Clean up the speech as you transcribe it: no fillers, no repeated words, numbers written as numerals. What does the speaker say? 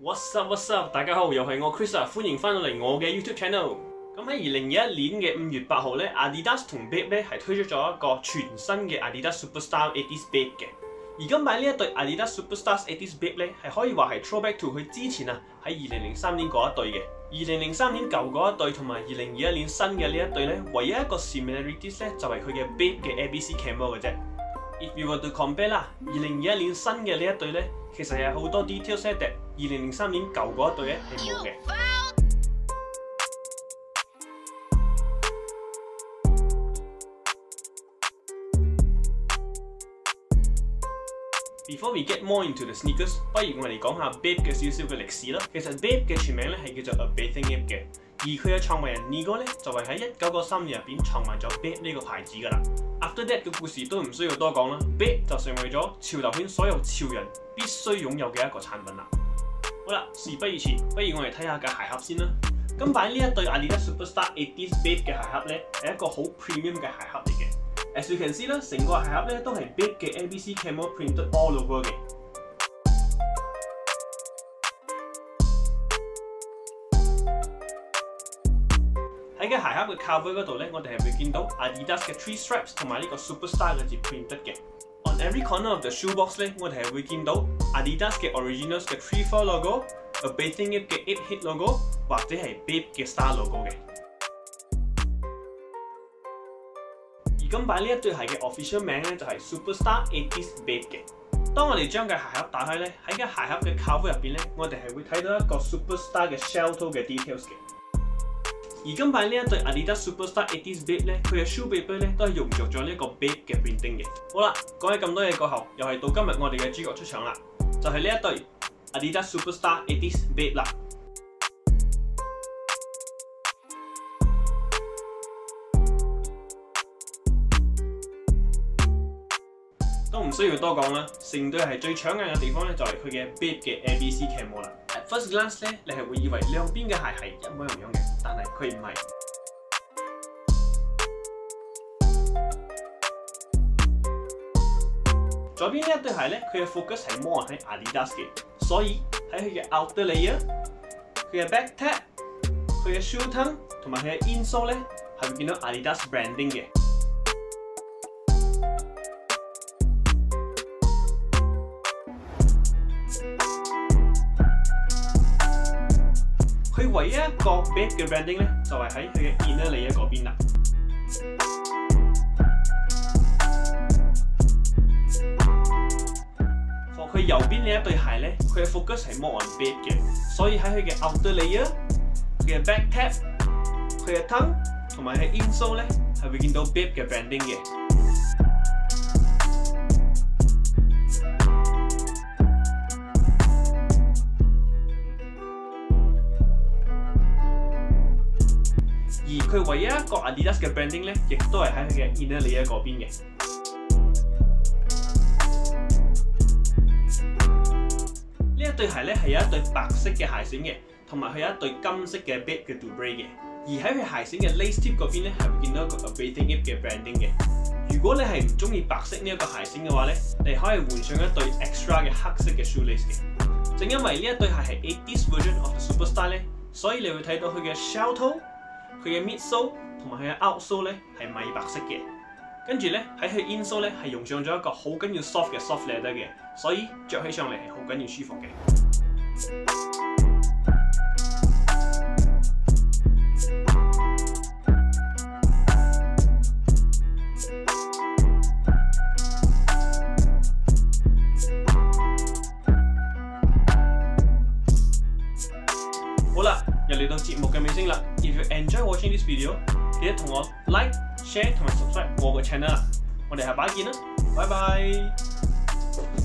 What's up？ 大家好，又係我 Chris 啊，歡迎翻到嚟我嘅 YouTube channel。咁喺2021年嘅5月8號咧 ，Adidas 同 BAPE 咧係推出咗一個全新嘅 Adidas Superstar 80s BAPE 嘅。而今擺呢一對 Adidas Superstar 80s BAPE 咧係可以話係 throwback to 佢之前啊喺2003年嗰一對嘅。2003年舊嗰一對同埋2021年新嘅呢一對咧，唯一一個 similarities 咧就係佢嘅 BAPE 嘅 ABC camo 嘅啫。If you were to compare 啦，2021年新嘅呢一對咧，其實有好多 details 咧，2003年舊嗰一對咧係冇嘅。Before we get more into the sneakers， 不如我哋講下 BAPE 嘅少少嘅歷史啦。其實 BAPE 嘅全名咧係叫做 ABathingApe 嘅，而佢嘅創辦人 Nigo 咧就係喺1993年入邊創辦咗 BAPE 呢個牌子㗎啦。After that 嘅故事都唔需要多講啦 ，BAPE 就成為咗潮流圈所有潮人必須擁有嘅一個產品啦。好啦，事不宜遲，不如我哋睇下嘅鞋盒先啦。今擺呢一對 Adidas Superstar 80s BAPE 嘅鞋盒咧係一個好 premium 嘅鞋盒嚟嘅。As you can see 啦，成個鞋盒咧都係 BAPE 嘅 ABC camo printed all over 嘅。喺嘅鞋盒嘅靠背嗰度咧，我哋係會見到 Adidas 嘅 3 stripes 同埋呢個 Superstar 嘅字 printed 嘅。On every corner of the shoebox 咧，我哋係會見到 Adidas 嘅 Originals 嘅 3-4 logo、ABathingApe 嘅 8-hit logo 或者係 BAPE 嘅 Star logo 嘅。而今擺呢一對鞋嘅 official 名咧就係 Superstar 80s BAPE 嘅。當我哋將嘅鞋盒打開咧，喺嘅鞋盒嘅靠背入邊咧，我哋係會睇到一個 Superstar 嘅 shell toe 嘅 details 嘅。而今擺呢一對 Adidas Superstar 80s BAPE 咧，佢嘅 shoe paper 咧都係用着咗呢一個 BAPE 嘅 printing 嘅。好啦，講起咁多嘢過後，又係到今日我哋嘅主角出場啦，就係呢一對 Adidas Superstar 80s BAPE 啦。都唔需要多講啦，成對係最搶眼嘅地方咧，就係佢嘅 BAPE 嘅 ABC camo 啦。At first glance 咧，你係會以為兩邊嘅鞋係一模一樣嘅，但係佢唔係。左邊呢一對鞋咧，佢嘅 focus 係 more 喺 Adidas 嘅，所以喺佢嘅 outer layer、佢嘅 back tab、佢嘅 shoe tongue 同埋佢嘅 insole 咧，係會見到 Adidas branding 嘅。佢唯一一個 BAPE 嘅 branding 咧，就係喺佢嘅 inner layer 嗰邊啦。佢右邊呢一對鞋咧，佢嘅 focus 係 more on BAPE 嘅，所以喺佢嘅 outer layer、佢嘅 back tab、佢嘅 tongue 同埋喺 insole 咧，係會見到 BAPE 嘅 branding 嘅。而佢唯一一個 Adidas 嘅 branding 咧，亦都係喺佢嘅 inner layer 嗰邊嘅。呢一對鞋咧係有一對白色嘅鞋繩嘅，同埋佢有一對金色嘅 BAPE 嘅 dubray 嘅。而喺佢鞋繩嘅 lace tip 嗰邊咧，係會見到一個 ABathingApe 嘅 branding 嘅。如果你係唔中意白色呢一個鞋繩嘅話咧，你可以換上一對 extra 嘅黑色嘅 shoelace 嘅。正因為呢一對鞋係 80s version of the Superstar 咧，所以你會睇到佢嘅 shell toe、佢嘅 midsole 同埋佢嘅 outsole 咧係米白色嘅。跟住咧喺佢 insole 咧係用上咗一個好緊要 soft 嘅 soft leather 嘅，所以着起上嚟係好緊要舒服嘅。好啦，又嚟到節目嘅尾聲啦。If you enjoy watching this video， 記得同我 like、share 同埋 subscribe 我嘅 channel 啦。我哋下擺見啦，拜拜。